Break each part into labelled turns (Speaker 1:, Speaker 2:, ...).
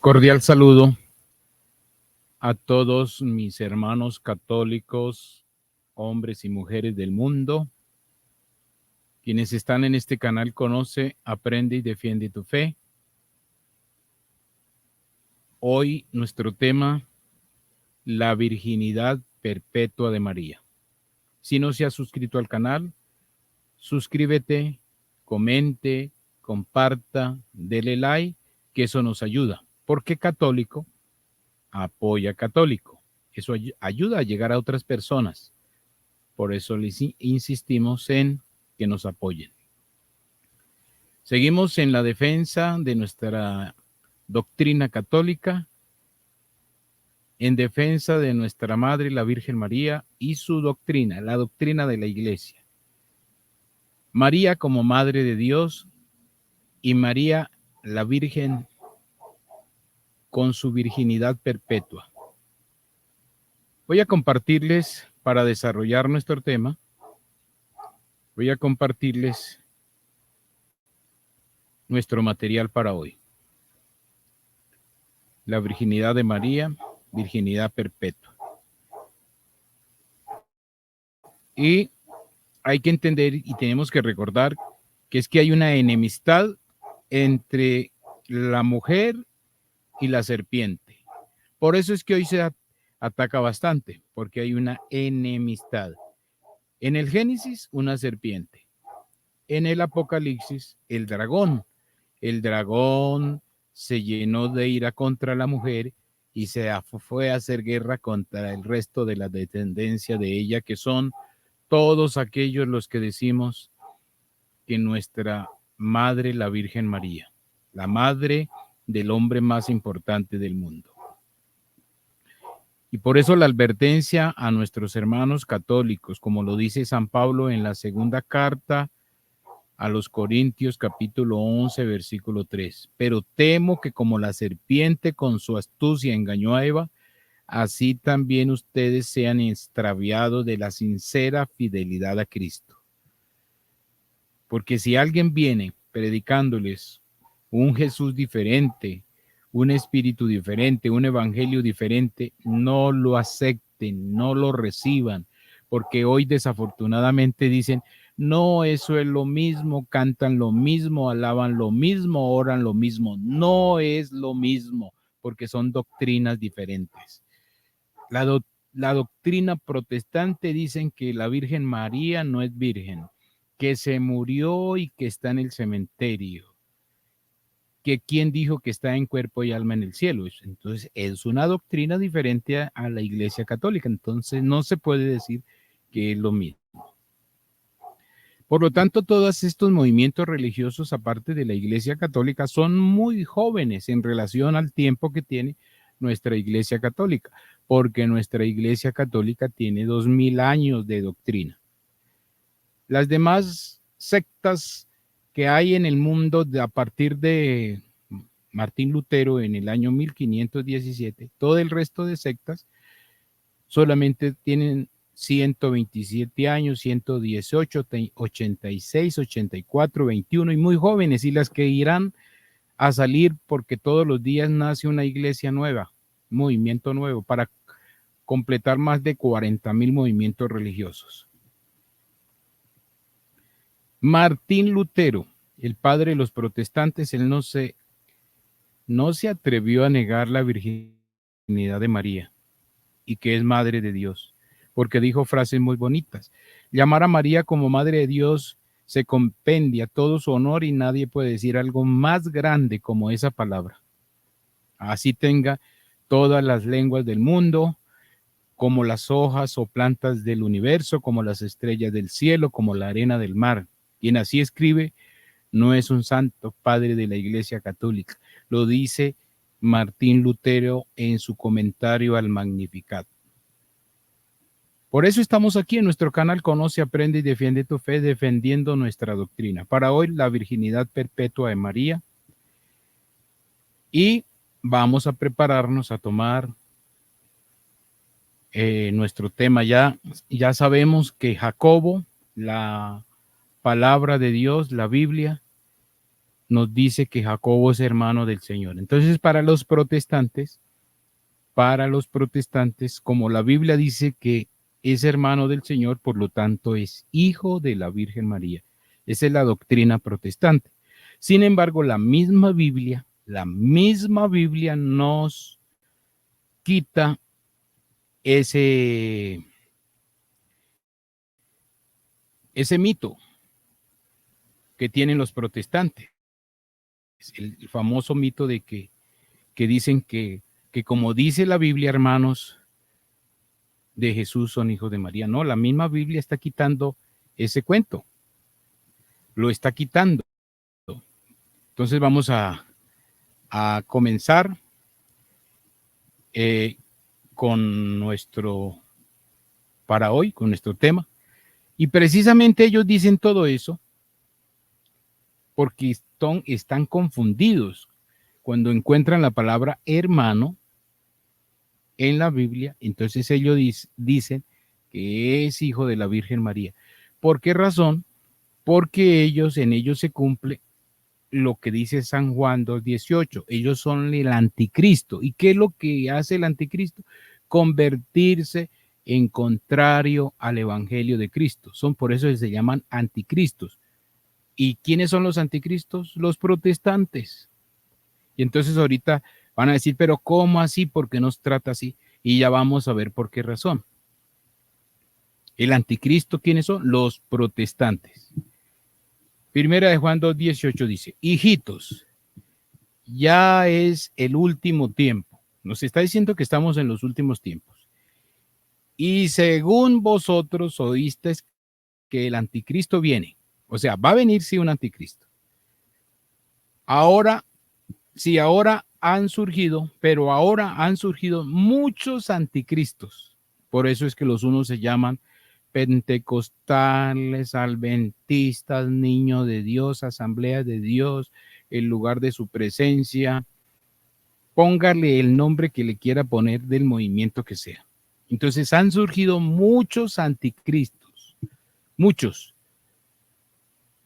Speaker 1: Cordial saludo a todos mis hermanos católicos, hombres y mujeres del mundo. Quienes están en este canal conoce, aprende y defiende tu fe. Hoy nuestro tema, la virginidad perpetua de María. Si no se ha suscrito al canal, suscríbete, comente, comparta, dele like, que eso nos ayuda. Porque católico apoya católico. Eso ayuda a llegar a otras personas. Por eso les insistimos en que nos apoyen. Seguimos en la defensa de nuestra doctrina católica, en defensa de nuestra Madre, la Virgen María, y su doctrina, la doctrina de la Iglesia. María como Madre de Dios y María, la Virgen, con su virginidad perpetua. Voy a compartirles, para desarrollar nuestro tema, voy a compartirles nuestro material para hoy. La virginidad de María, virginidad perpetua. Y hay que entender y tenemos que recordar que es que hay una enemistad entre la mujer y la serpiente. Por eso es que hoy se ataca bastante, porque hay una enemistad. En el Génesis, una serpiente. En el Apocalipsis, el dragón. El dragón se llenó de ira contra la mujer y se fue a hacer guerra contra el resto de la descendencia de ella, que son todos aquellos los que decimos que nuestra madre, la Virgen María, la madre del hombre más importante del mundo. Y por eso la advertencia a nuestros hermanos católicos, como lo dice San Pablo en la segunda carta a los Corintios, capítulo 11, versículo 3. Pero temo que como la serpiente con su astucia engañó a Eva, así también ustedes sean extraviados de la sincera fidelidad a Cristo. Porque si alguien viene predicándoles un Jesús diferente, un espíritu diferente, un evangelio diferente, no lo acepten, no lo reciban, porque hoy desafortunadamente dicen, no, eso es lo mismo, cantan lo mismo, alaban lo mismo, oran lo mismo. No es lo mismo, porque son doctrinas diferentes. La doctrina protestante dicen que la Virgen María no es virgen, que se murió y que está en el cementerio, que quién dijo que está en cuerpo y alma en el cielo. Entonces es una doctrina diferente a la Iglesia Católica, entonces no se puede decir que es lo mismo. Por lo tanto, todos estos movimientos religiosos, aparte de la Iglesia Católica, son muy jóvenes en relación al tiempo que tiene nuestra Iglesia Católica, porque nuestra Iglesia Católica tiene 2000 años de doctrina. Las demás sectas que hay en el mundo a partir de Martín Lutero en el año 1517, todo el resto de sectas solamente tienen 127 años, 118, 86, 84, 21 y muy jóvenes, y las que irán a salir porque todos los días nace una iglesia nueva, movimiento nuevo, para completar más de 40,000 movimientos religiosos. Martín Lutero, el padre de los protestantes, él no se atrevió a negar la virginidad de María y que es madre de Dios, porque dijo frases muy bonitas. Llamar a María como madre de Dios se compendia todo su honor y nadie puede decir algo más grande como esa palabra. Así tenga todas las lenguas del mundo, como las hojas o plantas del universo, como las estrellas del cielo, como la arena del mar. Quien así escribe no es un santo, padre de la Iglesia Católica. Lo dice Martín Lutero en su comentario al Magnificat. Por eso estamos aquí en nuestro canal Conoce, Aprende y Defiende tu Fe, defendiendo nuestra doctrina. Para hoy, la virginidad perpetua de María. Y vamos a prepararnos a tomar nuestro tema. Ya sabemos que Jacobo, la palabra de Dios, la Biblia, nos dice que Jacobo es hermano del Señor. Entonces, para los protestantes, como la Biblia dice que es hermano del Señor, por lo tanto es hijo de la Virgen María. Esa es la doctrina protestante. Sin embargo, la misma Biblia nos quita ese mito que tienen los protestantes. El famoso mito de que dicen que como dice la Biblia, hermanos de Jesús son hijos de María. No, la misma Biblia está quitando ese cuento. Lo está quitando. Entonces vamos a comenzar con para hoy, con nuestro tema. Y precisamente ellos dicen todo eso porque están confundidos cuando encuentran la palabra hermano en la Biblia. Entonces ellos dicen que es hijo de la Virgen María. ¿Por qué razón? Porque en ellos se cumple lo que dice San Juan 2:18. Ellos son el anticristo. ¿Y qué es lo que hace el anticristo? Convertirse en contrario al evangelio de Cristo. Por eso se llaman anticristos. ¿Y quiénes son los anticristos? Los protestantes. Y entonces ahorita van a decir, pero ¿cómo así? ¿Por qué nos trata así? Y ya vamos a ver por qué razón. El anticristo, ¿quiénes son? Los protestantes. Primera de Juan 2:18 dice, hijitos, ya es el último tiempo. Nos está diciendo que estamos en los últimos tiempos. Y según vosotros oísteis que el anticristo viene. O sea, va a venir sí un anticristo. Ahora han surgido, pero ahora han surgido muchos anticristos. Por eso es que los unos se llaman pentecostales, adventistas, niños de Dios, asamblea de Dios, el lugar de su presencia. Póngale el nombre que le quiera poner del movimiento que sea. Entonces han surgido muchos anticristos, muchos.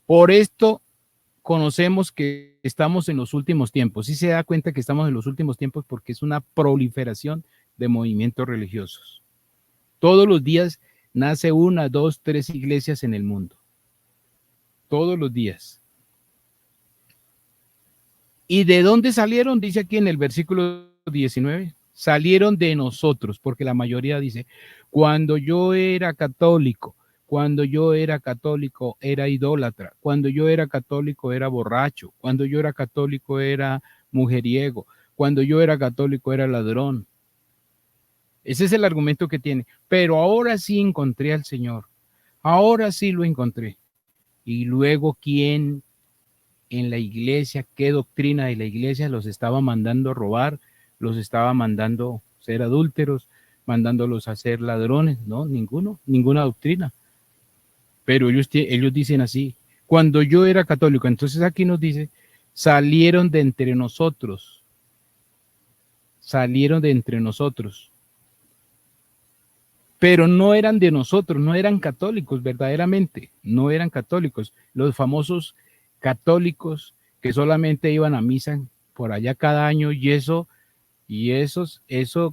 Speaker 1: Por esto conocemos que estamos en los últimos tiempos. Sí se da cuenta que estamos en los últimos tiempos porque es una proliferación de movimientos religiosos. Todos los días nace 1, 2, 3 iglesias en el mundo. Todos los días. ¿Y de dónde salieron? Dice aquí en el versículo 19. Salieron de nosotros, porque la mayoría dice, cuando yo era católico era idólatra, cuando yo era católico era borracho, cuando yo era católico era mujeriego, cuando yo era católico era ladrón. Ese es el argumento que tiene. Pero ahora sí encontré al Señor. Ahora sí lo encontré. Y luego, ¿quién en la iglesia, qué doctrina de la iglesia los estaba mandando a robar? Los estaba mandando a ser adúlteros, mandándolos a ser ladrones. No, ninguna doctrina. Pero ellos dicen así, cuando yo era católico. Entonces aquí nos dice, salieron de entre nosotros. Pero no eran de nosotros, no eran católicos verdaderamente, no eran católicos. Los famosos católicos que solamente iban a misa por allá cada año y eso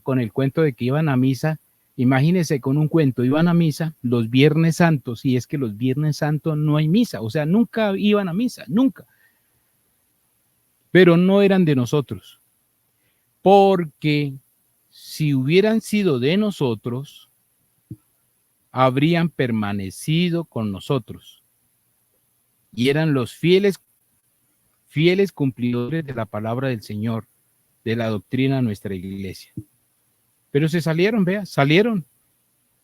Speaker 1: con el cuento de que iban a misa. Imagínense con un cuento, iban a misa los Viernes Santos, y es que los Viernes Santos no hay misa, o sea, nunca iban a misa, nunca. Pero no eran de nosotros, porque si hubieran sido de nosotros, habrían permanecido con nosotros y eran los fieles cumplidores de la palabra del Señor, de la doctrina de nuestra iglesia. Pero salieron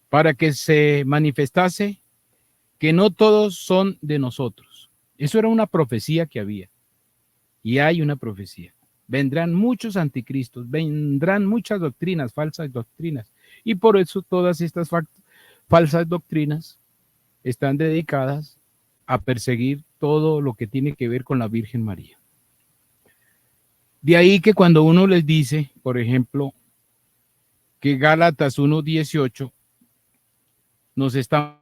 Speaker 1: para que se manifestase que no todos son de nosotros. Eso era una profecía que había. Y hay una profecía. Vendrán muchos anticristos, vendrán muchas doctrinas, falsas doctrinas. Y por eso todas estas falsas doctrinas están dedicadas a perseguir todo lo que tiene que ver con la Virgen María. De ahí que cuando uno les dice, por ejemplo, que Gálatas 1:18 nos está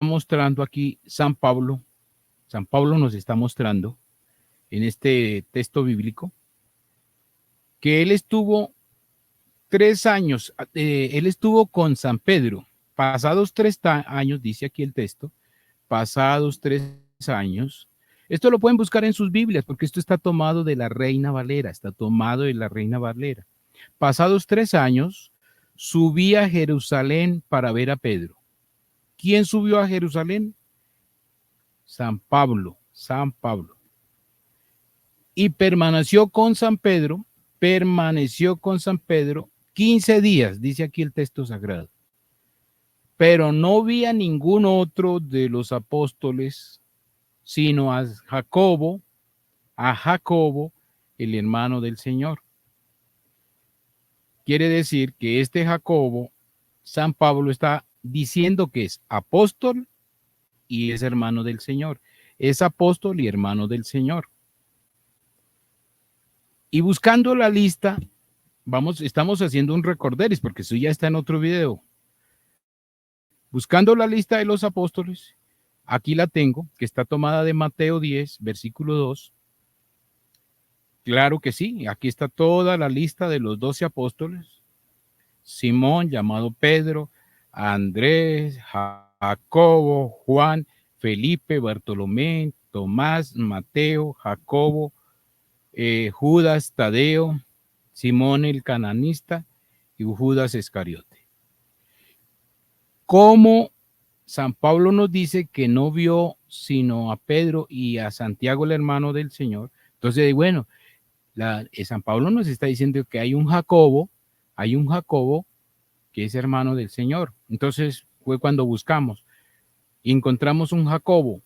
Speaker 1: mostrando aquí San Pablo nos está mostrando en este texto bíblico, que él estuvo 3 años, él estuvo con San Pedro, pasados 3 años, dice aquí el texto, pasados 3 años. Esto lo pueden buscar en sus Biblias, porque esto está tomado de la Reina Valera, está tomado de la Reina Valera. Pasados 3 años, subí a Jerusalén para ver a Pedro. ¿Quién subió a Jerusalén? San Pablo, San Pablo. Y permaneció con San Pedro 15 días, dice aquí el texto sagrado. Pero no vi a ningún otro de los apóstoles, sino a Jacobo, el hermano del Señor. Quiere decir que este Jacobo, San Pablo está diciendo que es apóstol y es hermano del Señor. Es apóstol y hermano del Señor. Y buscando la lista, estamos haciendo un recorderis, porque eso ya está en otro video. Buscando la lista de los apóstoles, aquí la tengo, que está tomada de Mateo 10, versículo 2. Claro que sí, aquí está toda la lista de los 12 apóstoles. Simón, llamado Pedro, Andrés, Jacobo, Juan, Felipe, Bartolomé, Tomás, Mateo, Jacobo, Judas, Tadeo, Simón el cananista y Judas Iscariote. ¿Cómo San Pablo nos dice que no vio sino a Pedro y a Santiago, el hermano del Señor? Entonces, bueno, San Pablo nos está diciendo que hay un Jacobo que es hermano del Señor. Entonces fue cuando buscamos y encontramos un Jacobo,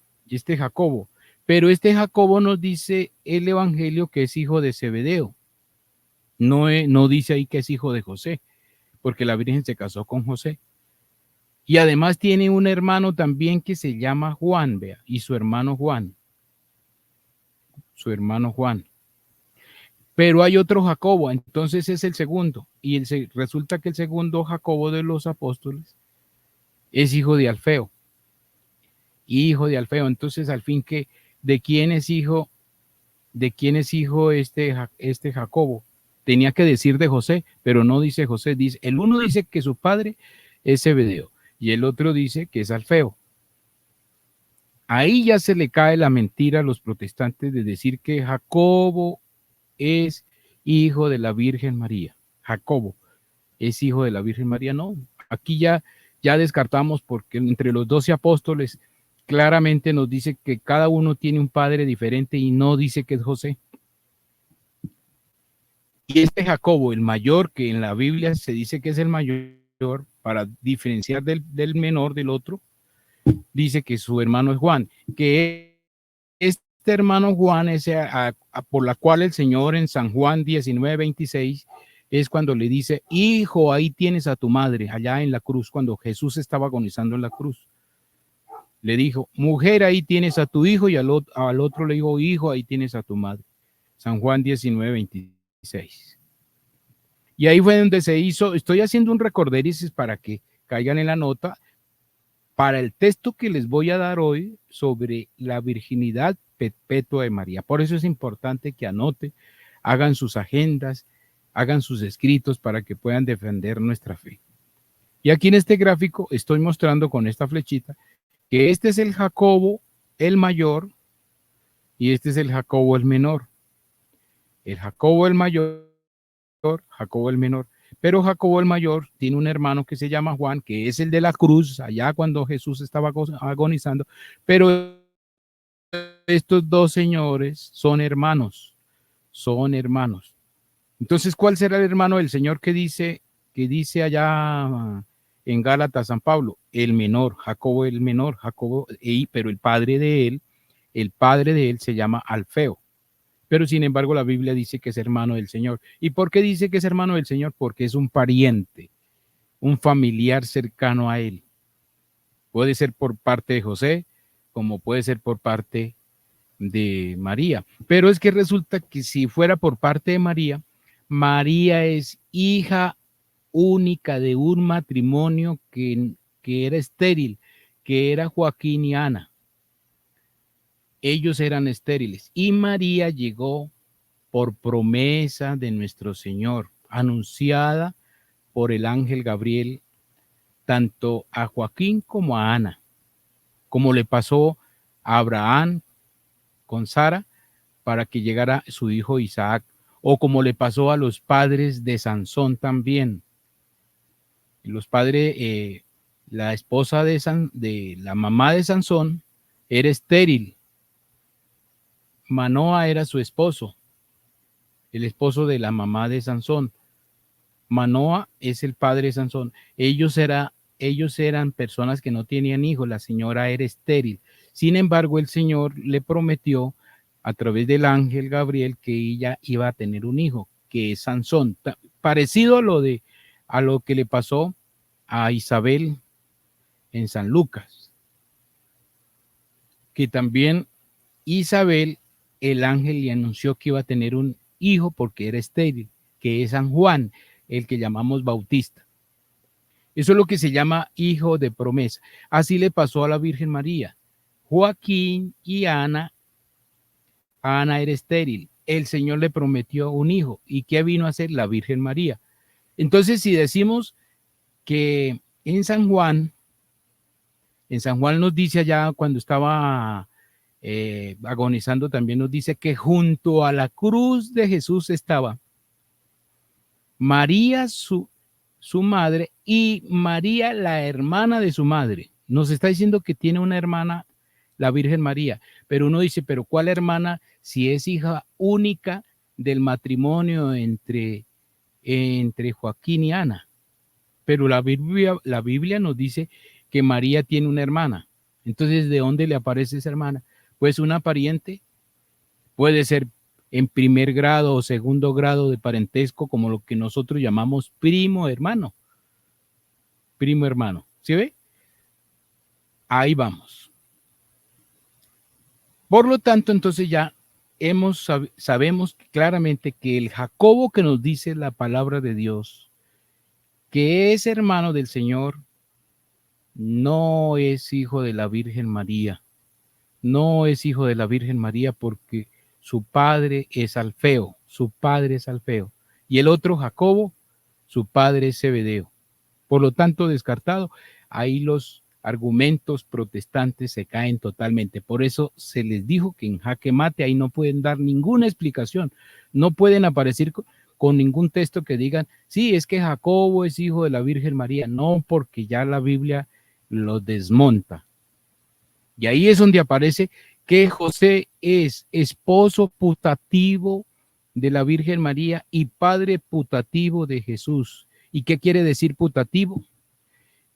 Speaker 1: pero este Jacobo nos dice el Evangelio que es hijo de Zebedeo. No dice ahí que es hijo de José, porque la Virgen se casó con José. Y además tiene un hermano también que se llama Juan, vea, y su hermano Juan. Pero hay otro Jacobo, entonces es el segundo. Y resulta que el segundo Jacobo de los apóstoles es hijo de Alfeo. Entonces, al fin, ¿de quién es hijo este Jacobo? Tenía que decir de José, pero no dice José. El uno dice que su padre es Zebedeo y el otro dice que es Alfeo. Ahí ya se le cae la mentira a los protestantes de decir que Jacobo es hijo de la Virgen María. Jacobo es hijo de la Virgen María. No, aquí ya descartamos, porque entre los 12 apóstoles claramente nos dice que cada uno tiene un padre diferente y no dice que es José. Y este Jacobo, el mayor, que en la Biblia se dice que es el mayor, para diferenciar del menor del otro, dice que su hermano es Juan, que este hermano Juan es por la cual el Señor en San Juan 19:26 es cuando le dice: hijo, ahí tienes a tu madre, allá en la cruz, cuando Jesús estaba agonizando en la cruz. Le dijo: mujer, ahí tienes a tu hijo, y al otro le dijo: hijo, ahí tienes a tu madre. San Juan 19:26. Y ahí fue donde se hizo. Estoy haciendo un recorderis para que caigan en la nota para el texto que les voy a dar hoy sobre la virginidad perpetua de María. Por eso es importante que anoten, hagan sus agendas, hagan sus escritos para que puedan defender nuestra fe. Y aquí en este gráfico estoy mostrando con esta flechita que este es el Jacobo el mayor y este es el Jacobo el menor. El Jacobo el mayor, Jacobo el menor. Pero Jacobo el mayor tiene un hermano que se llama Juan, que es el de la cruz, allá cuando Jesús estaba agonizando. Pero estos dos señores son hermanos. Entonces, ¿cuál será el hermano del Señor que dice allá en Gálatas San Pablo? El menor, Jacobo el menor, pero el padre de él se llama Alfeo. Pero sin embargo la Biblia dice que es hermano del Señor. ¿Y por qué dice que es hermano del Señor? Porque es un pariente, un familiar cercano a él. Puede ser por parte de José, como puede ser por parte de María. Pero es que resulta que si fuera por parte de María, María es hija única de un matrimonio que era estéril, que era Joaquín y Ana. ellos eran estériles. Y María llegó por promesa de nuestro Señor, anunciada por el ángel Gabriel, tanto a Joaquín como a Ana, como le pasó a Abraham con Sara para que llegara su hijo Isaac, o como le pasó a los padres de Sansón también. Los padres, la esposa de la mamá de Sansón era estéril. Manoa era su esposo, el esposo de la mamá de Sansón. Manoa es el padre de Sansón. Ellos eran personas que no tenían hijos, la señora era estéril. Sin embargo, el Señor le prometió a través del ángel Gabriel que ella iba a tener un hijo, que es Sansón, parecido a lo que le pasó a Isabel en San Lucas, que también Isabel, el ángel le anunció que iba a tener un hijo porque era estéril, que es San Juan, el que llamamos Bautista. Eso es lo que se llama hijo de promesa. Así le pasó a la Virgen María. Joaquín y Ana era estéril. El Señor le prometió un hijo. ¿Y qué vino a hacer la Virgen María? Entonces, si decimos que en San Juan nos dice allá cuando estaba agonizando, también nos dice que junto a la cruz de Jesús estaba María, su madre, y María, la hermana de su madre. Nos está diciendo que tiene una hermana, la Virgen María, pero uno dice, pero ¿cuál hermana si es hija única del matrimonio entre Joaquín y Ana? Pero la Biblia nos dice que María tiene una hermana. Entonces, ¿de dónde le aparece esa hermana? Pues una pariente, puede ser en primer grado o segundo grado de parentesco, como lo que nosotros llamamos primo hermano. Primo hermano, ¿sí ve? Ahí vamos. Por lo tanto, entonces ya sabemos claramente que el Jacobo que nos dice la palabra de Dios, que es hermano del Señor, no es hijo de la Virgen María. No es hijo de la Virgen María porque su padre es Alfeo, y el otro Jacobo, su padre es Zebedeo. Por lo tanto, descartado, ahí los argumentos protestantes se caen totalmente. Por eso se les dijo que en jaque mate ahí no pueden dar ninguna explicación, no pueden aparecer con ningún texto que digan, sí, es que Jacobo es hijo de la Virgen María, no, porque ya la Biblia lo desmonta. Y ahí es donde aparece que José es esposo putativo de la Virgen María y padre putativo de Jesús. ¿Y qué quiere decir putativo?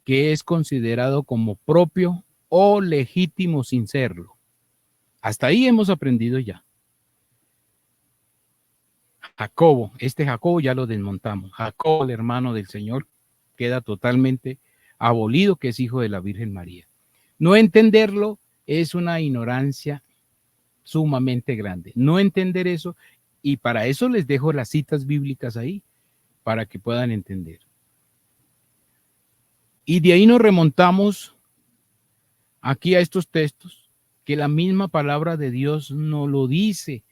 Speaker 1: Que es considerado como propio o legítimo sin serlo. Hasta ahí hemos aprendido ya. Jacobo, Jacobo ya lo desmontamos. Jacobo, el hermano del Señor, queda totalmente abolido, que es hijo de la Virgen María. No entenderlo es una ignorancia sumamente grande. No entender eso, y para eso les dejo las citas bíblicas ahí, para que puedan entender. Y de ahí nos remontamos aquí a estos textos, que la misma palabra de Dios nos lo dice.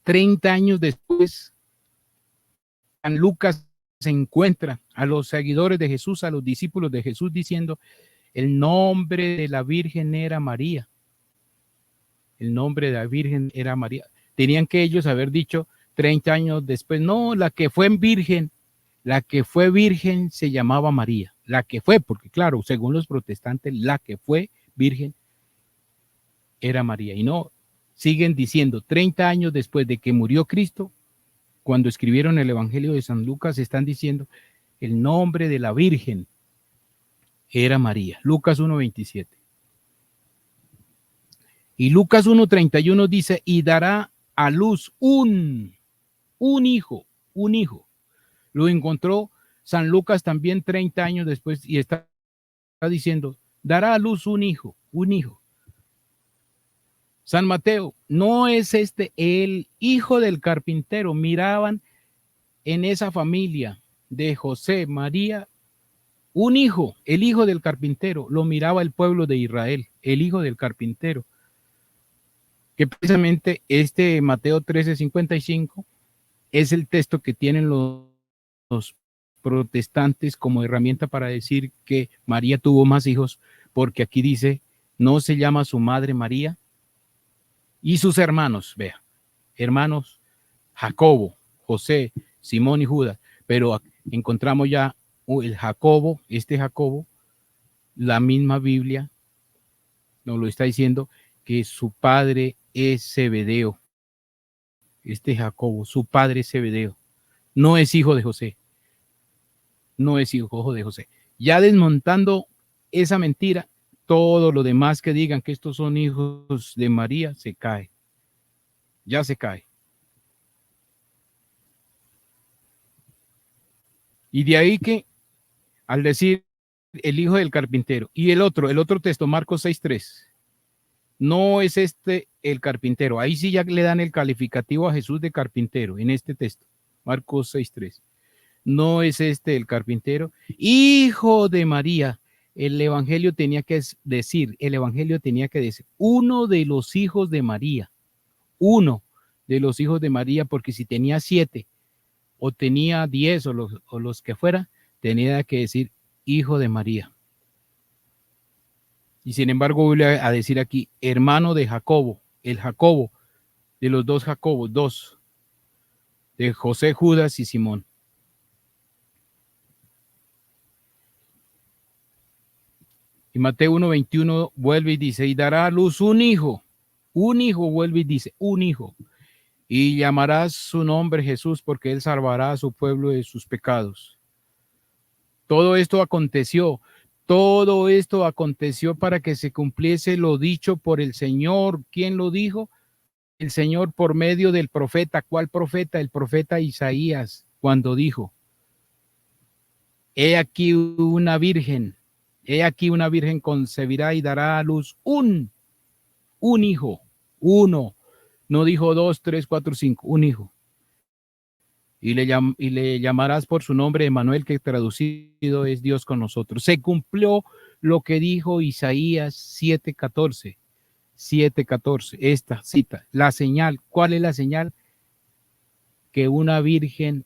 Speaker 1: 30 años después, San Lucas se encuentra a los seguidores de Jesús, a los discípulos de Jesús, diciendo, el nombre de la Virgen era María. El nombre de la Virgen era María. Tenían que ellos haber dicho 30 años después, no, la que fue virgen se llamaba María. La que fue, porque claro, según los protestantes, la que fue virgen era María. Y no, siguen diciendo 30 años después de que murió Cristo, cuando escribieron el Evangelio de San Lucas, están diciendo el nombre de la Virgen era María. Lucas 1:27. Y Lucas 1:31 dice, y dará a luz un hijo. Lo encontró San Lucas también 30 años después y está diciendo, dará a luz un hijo. San Mateo, no es el hijo del carpintero. Miraban en esa familia de José, María, un hijo, el hijo del carpintero. Lo miraba el pueblo de Israel, el hijo del carpintero. que precisamente este Mateo 13:55 es el texto que tienen los protestantes como herramienta para decir que María tuvo más hijos, porque aquí dice, no se llama su madre María y sus hermanos, vea, hermanos Jacobo, José, Simón y Judas, pero encontramos ya el Jacobo, este Jacobo, la misma Biblia nos lo está diciendo que su padre es Zebedeo, este Jacobo, su padre es Zebedeo, no es hijo de José, no es hijo de José. Ya desmontando esa mentira, todo lo demás que digan que estos son hijos de María se cae, ya se cae. Y de ahí que al decir el hijo del carpintero y el otro texto, Marcos 6:3, no es este el carpintero. Ahí sí ya le dan el calificativo a Jesús de carpintero en este texto, Marcos 6:3. No es este el carpintero, hijo de María. El evangelio tenía que decir, uno de los hijos de María, uno de los hijos de María, porque si tenía 7 o tenía 10 o los que fuera, tenía que decir hijo de María. Y sin embargo, voy a decir aquí, hermano de Jacobo, el Jacobo, de los dos Jacobos, dos, de José, Judas y Simón. Y Mateo 1:21 vuelve y dice, y dará a luz un hijo, vuelve y dice, un hijo, y llamarás su nombre Jesús, porque él salvará a su pueblo de sus pecados. Todo esto aconteció para que se cumpliese lo dicho por el Señor. ¿Quién lo dijo? El Señor por medio del profeta. ¿Cuál profeta? El profeta Isaías, cuando dijo, he aquí una virgen concebirá y dará a luz un hijo, uno, no dijo 2, 3, 4, 5, un hijo. Y le llamarás por su nombre Emmanuel, que traducido es Dios con nosotros. Se cumplió lo que dijo Isaías 7:14. Esta cita, la señal. ¿Cuál es la señal? Que una virgen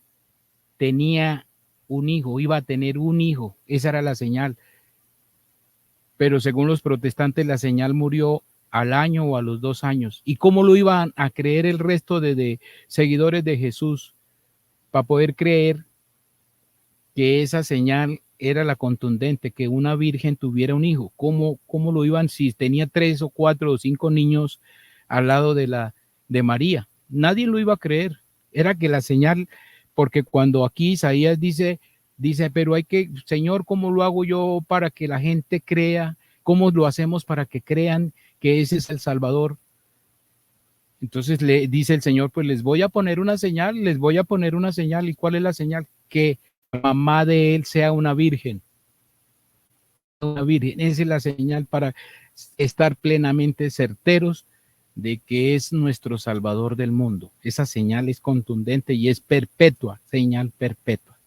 Speaker 1: tenía un hijo, iba a tener un hijo. Esa era la señal. Pero según los protestantes, la señal murió al año o a los 2 años. ¿Y cómo lo iban a creer el resto de seguidores de Jesús para poder creer que esa señal era la contundente, que una virgen tuviera un hijo? ¿Cómo lo iban si tenía 3 o 4 o 5 niños al lado de María? Nadie lo iba a creer. Era que la señal, porque cuando aquí Isaías dice, pero Señor, ¿cómo lo hago yo para que la gente crea? ¿Cómo lo hacemos para que crean que ese es el Salvador? Entonces le dice el Señor, pues les voy a poner una señal. ¿Y cuál es la señal? Que la mamá de él sea una virgen. Esa es la señal para estar plenamente certeros de que es nuestro Salvador del mundo. Esa señal es contundente y es perpetua, señal perpetua.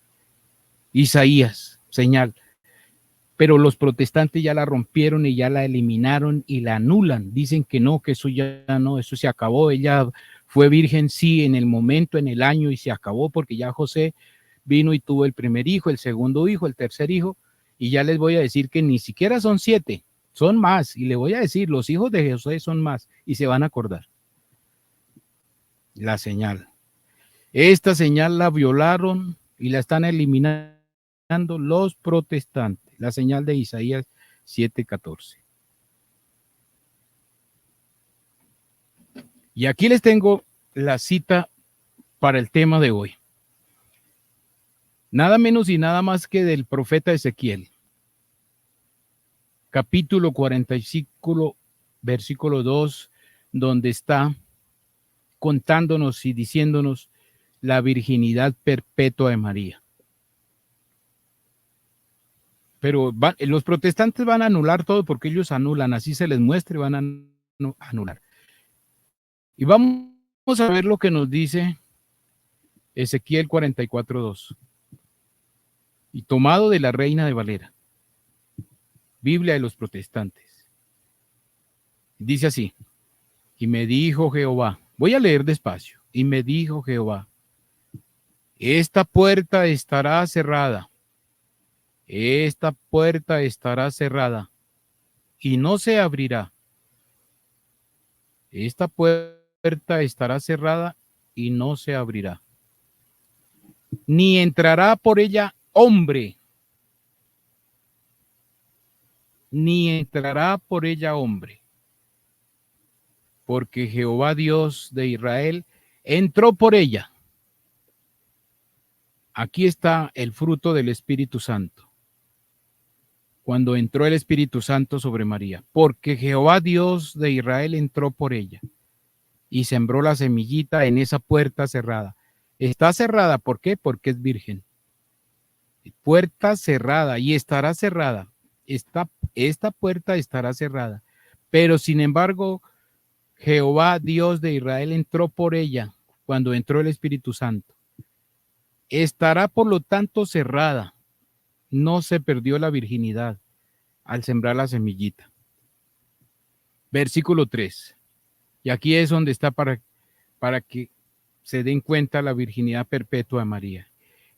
Speaker 1: Isaías, señal. Pero los protestantes ya la rompieron y ya la eliminaron y la anulan. Dicen que no, que eso ya no, eso se acabó. Ella fue virgen, sí, en el momento, en el año, y se acabó porque ya José vino y tuvo el primer hijo, el segundo hijo, el tercer hijo, y ya les voy a decir que ni siquiera son 7, son más. Y le voy a decir, los hijos de José son más, y se van a acordar. La señal. Esta señal la violaron y la están eliminando los protestantes. La señal de Isaías 7:14. Y aquí les tengo la cita para el tema de hoy. Nada menos y nada más que del profeta Ezequiel. Capítulo 45, versículo 2, donde está contándonos y diciéndonos la virginidad perpetua de María. Pero los protestantes van a anular todo porque ellos anulan, así se les muestre, van a anular. Y vamos a ver lo que nos dice Ezequiel 44:2. Y tomado de la Reina de Valera, Biblia de los protestantes. Dice así: Y me dijo Jehová, voy a leer despacio, y me dijo Jehová, esta puerta estará cerrada, esta puerta estará cerrada, y no se abrirá. Esta puerta estará cerrada y no se abrirá. Ni entrará por ella hombre, ni entrará por ella hombre, porque Jehová Dios de Israel entró por ella. Aquí está el fruto del Espíritu Santo. Cuando entró el Espíritu Santo sobre María, porque Jehová Dios de Israel entró por ella y sembró la semillita en esa puerta cerrada. Está cerrada, ¿por qué? Porque es virgen. Puerta cerrada y estará cerrada. Esta puerta estará cerrada. Pero sin embargo, Jehová Dios de Israel entró por ella cuando entró el Espíritu Santo. Estará por lo tanto cerrada. No se perdió la virginidad al sembrar la semillita. Versículo 3. Y aquí es donde está para que se den cuenta la virginidad perpetua de María.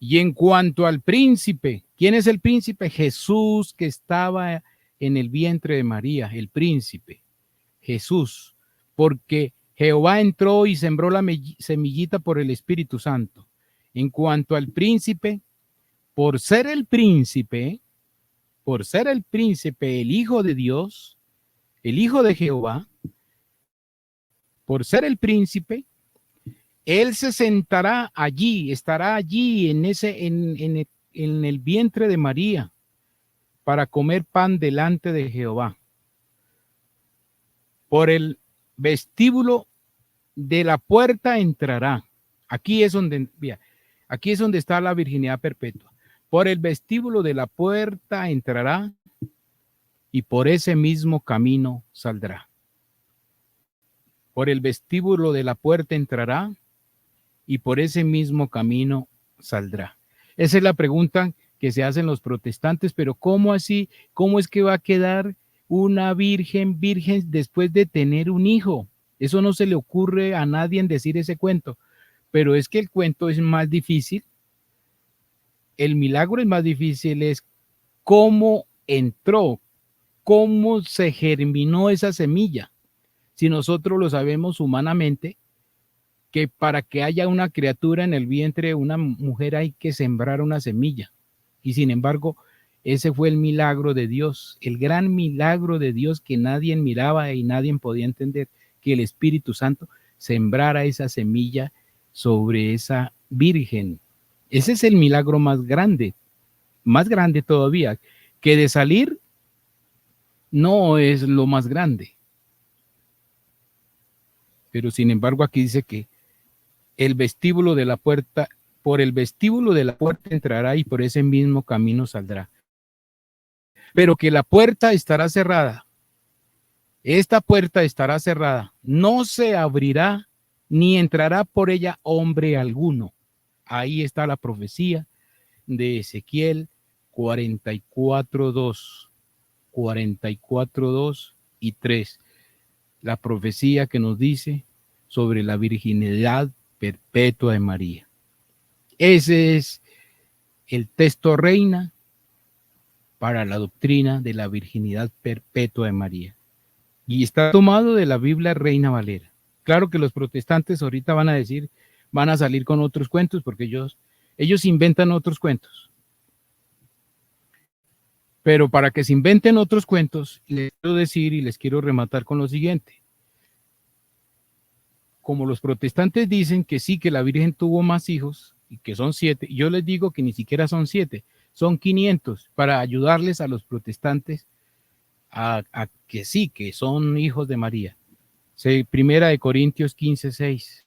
Speaker 1: Y en cuanto al príncipe, ¿quién es el príncipe? Jesús, que estaba en el vientre de María, el príncipe, Jesús, porque Jehová entró y sembró la semillita por el Espíritu Santo. En cuanto al príncipe, por ser el príncipe, el Hijo de Dios, el Hijo de Jehová, por ser el príncipe, él se sentará allí, estará allí en el vientre de María para comer pan delante de Jehová. Por el vestíbulo de la puerta entrará. Aquí es donde está la virginidad perpetua. Por el vestíbulo de la puerta entrará y por ese mismo camino saldrá. Por el vestíbulo de la puerta entrará y por ese mismo camino saldrá. Esa es la pregunta que se hacen los protestantes, pero ¿cómo así? ¿Cómo es que va a quedar una virgen después de tener un hijo? Eso no se le ocurre a nadie en decir ese cuento, pero es que el cuento es más difícil. El milagro es más difícil, es cómo entró, cómo se germinó esa semilla. Si nosotros lo sabemos humanamente, que para que haya una criatura en el vientre de una mujer hay que sembrar una semilla. Y sin embargo, ese fue el milagro de Dios, el gran milagro de Dios que nadie miraba y nadie podía entender, que el Espíritu Santo sembrara esa semilla sobre esa virgen. Ese es el milagro más grande todavía, que de salir no es lo más grande. Pero sin embargo aquí dice que el vestíbulo de la puerta, por el vestíbulo de la puerta entrará y por ese mismo camino saldrá. Pero que la puerta estará cerrada. Esta puerta estará cerrada. No se abrirá ni entrará por ella hombre alguno. Ahí está la profecía de Ezequiel 44:2. 44:2 y 3. La profecía que nos dice sobre la virginidad perpetua de María. Ese es el texto reina para la doctrina de la virginidad perpetua de María. Y está tomado de la Biblia Reina Valera. Claro que los protestantes ahorita van a salir con otros cuentos porque ellos inventan otros cuentos. Pero para que se inventen otros cuentos, les quiero decir y les quiero rematar con lo siguiente. Como los protestantes dicen que sí, que la Virgen tuvo más hijos y que son 7, yo les digo que ni siquiera son 7, son 500 para ayudarles a los protestantes a que sí, que son hijos de María. Primera de Corintios 15:6.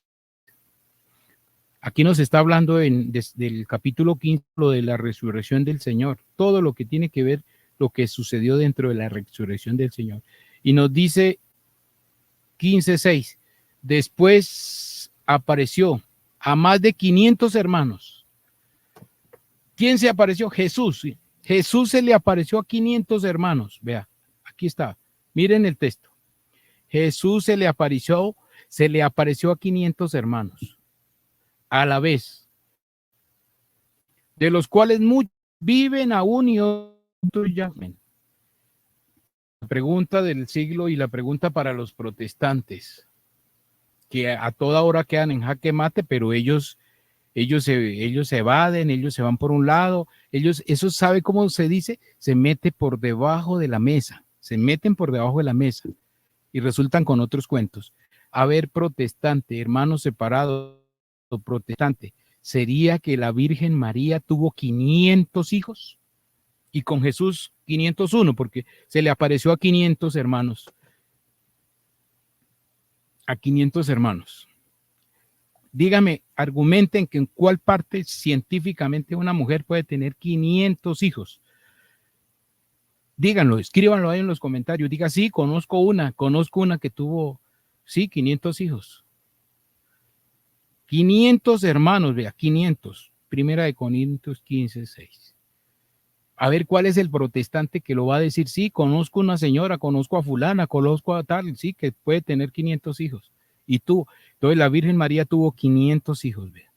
Speaker 1: Aquí nos está hablando desde el capítulo 15 de la resurrección del Señor, todo lo que tiene que ver lo que sucedió dentro de la resurrección del Señor. Y nos dice 15:6. Después apareció a más de 500 hermanos. ¿Quién se apareció? Jesús. Jesús se le apareció a 500 hermanos. Vea, aquí está. Miren el texto. Jesús se le apareció a 500 hermanos a la vez, de los cuales muchos viven aún y otros llamen. La pregunta del siglo y la pregunta para los protestantes, que a toda hora quedan en jaque mate, pero ellos se evaden, ellos se van por un lado, eso sabe cómo se dice, se mete por debajo de la mesa, se meten por debajo de la mesa y resultan con otros cuentos. A ver, protestante, hermano separado, protestante, ¿sería que la Virgen María tuvo 500 hijos? Y con Jesús 501, porque se le apareció a 500 hermanos. A 500 hermanos. Dígame, argumenten que en cuál parte científicamente una mujer puede tener 500 hijos. Díganlo, escríbanlo ahí en los comentarios. Diga, sí, conozco una que tuvo, sí, 500 hijos. 500 hermanos, vea, 500. Primera de Corintios 15:6. A ver cuál es el protestante que lo va a decir, sí, conozco una señora, conozco a fulana, conozco a tal, sí, que puede tener 500 hijos. Y tú, entonces la Virgen María tuvo 500 hijos, vea.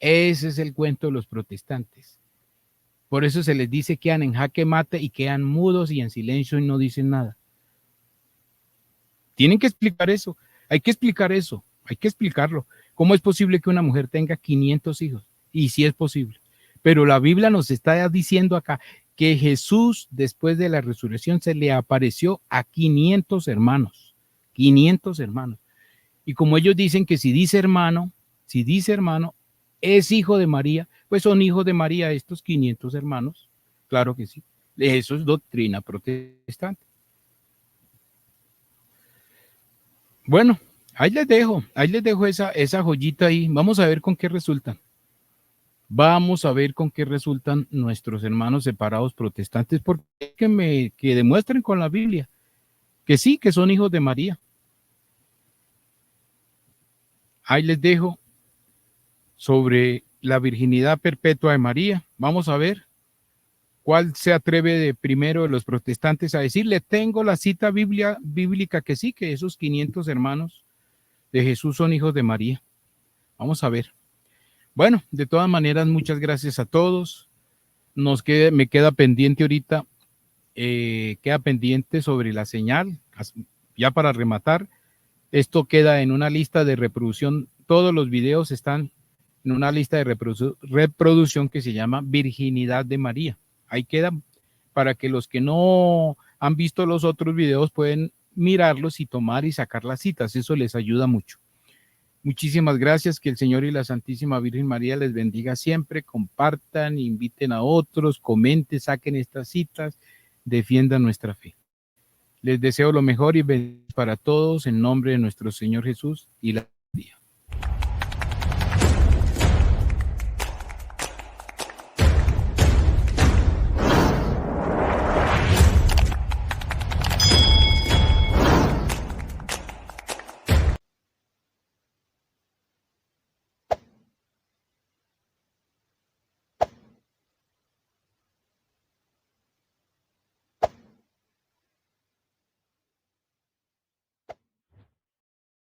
Speaker 1: Ese es el cuento de los protestantes. Por eso se les dice que quedan en jaque mate y quedan mudos y en silencio y no dicen nada. Tienen que explicar eso, hay que explicar eso, hay que explicarlo. ¿Cómo es posible que una mujer tenga 500 hijos? Y sí es posible. Pero la Biblia nos está diciendo acá que Jesús, después de la resurrección, se le apareció a 500 hermanos. 500 hermanos. Y como ellos dicen que si dice hermano, es hijo de María, pues son hijos de María estos 500 hermanos. Claro que sí. Eso es doctrina protestante. Bueno, ahí les dejo esa joyita ahí. Vamos a ver con qué resultan. Vamos a ver con qué resultan nuestros hermanos separados protestantes, porque que demuestren con la Biblia que sí, que son hijos de María. Ahí les dejo sobre la virginidad perpetua de María. Vamos a ver cuál se atreve de primero de los protestantes a decirle, tengo la cita bíblica que sí, que esos 500 hermanos de Jesús son hijos de María. Vamos a ver. Bueno, de todas maneras, muchas gracias a todos. Me queda pendiente ahorita, queda pendiente sobre la señal, ya para rematar. Esto queda en una lista de reproducción. Todos los videos están en una lista de reproducción que se llama Virginidad de María. Ahí queda para que los que no han visto los otros videos pueden mirarlos y tomar y sacar las citas. Eso les ayuda mucho. Muchísimas gracias, que el Señor y la Santísima Virgen María les bendiga siempre, compartan, inviten a otros, comenten, saquen estas citas, defiendan nuestra fe. Les deseo lo mejor y bendiciones para todos en nombre de nuestro Señor Jesús y la María.